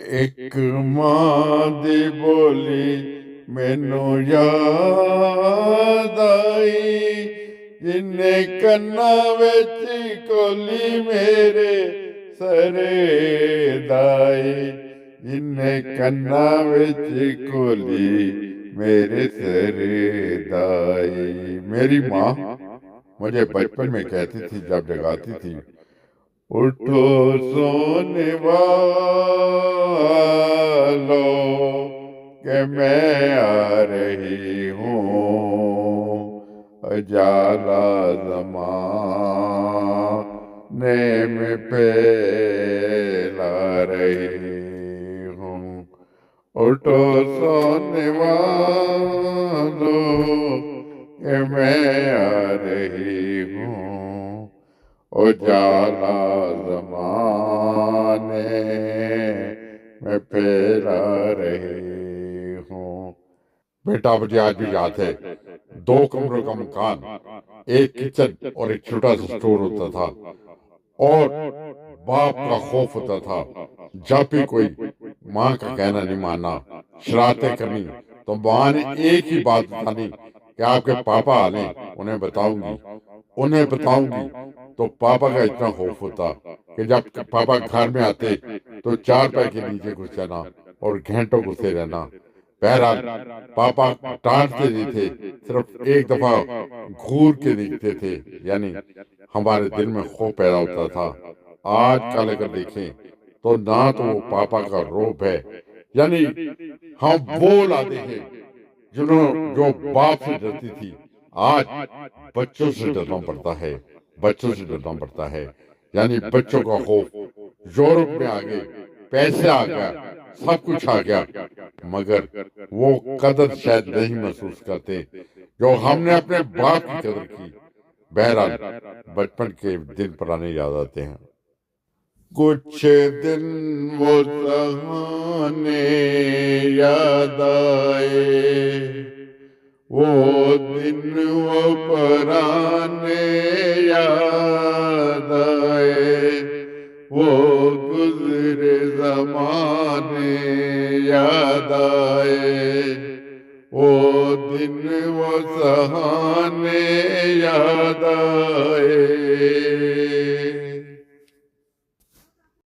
एक मां दी बोली मैनू याद आई, जिन्ने कन्ना विच कोली मेरे सरे दाई, जिन्ने कन्ना विच कोली मेरे सरे दाई। मेरी माँ मुझे बचपन में कहती थी जब जगाती थी, उठो सोने वालो के मैं आ रही हूँ, उजाला ज़माने में फैला रही हूँ। उठो सोने वालो के मैं आ रही हूँ, उजाला ज़माने में फैला रही हूँ। बेटा मुझे आज भी याद है, 2 कमरों का मकान, एक किचन और एक छोटा सा स्टोर होता था, और बाप का खौफ होता था जब भी कोई माँ का कहना नहीं माना, शरारतें करनी, तो माँ ने एक ही बात बतानी कि आपके पापा आने, उन्हें बताऊंगी। तो पापा का इतना खौफ होता कि जब पापा घर में आते तो 4 पैर के नीचे घुस जाना और घंटों घुसे रहना। बहरहाल पापा डांटते नहीं थे, सिर्फ एक दफा घूर के देखते थे, यानी हमारे दिल में खौफ पैदा होता था। आज कल अगर देखें तो ना तो वो पापा का रोब है, यानी हम वो औलादे हैं जो बाप से डरती थी, आज बच्चों से डरना पड़ता है, यानी बच्चों का खौफ। यूरोप में आ गए, पैसे आ गया, सब कुछ आ गया, मगर वो कदर शायद नहीं महसूस करते जो हमने अपने बाप की कदर की। बहरहाल बचपन के दिन पुराने याद आते हैं। कुछ दिन वो सहाने याद आए, वो दिन वो पुराने याद आए, वो गुजरे ज़माने याद आए, वो दिन वो सहाने याद आए।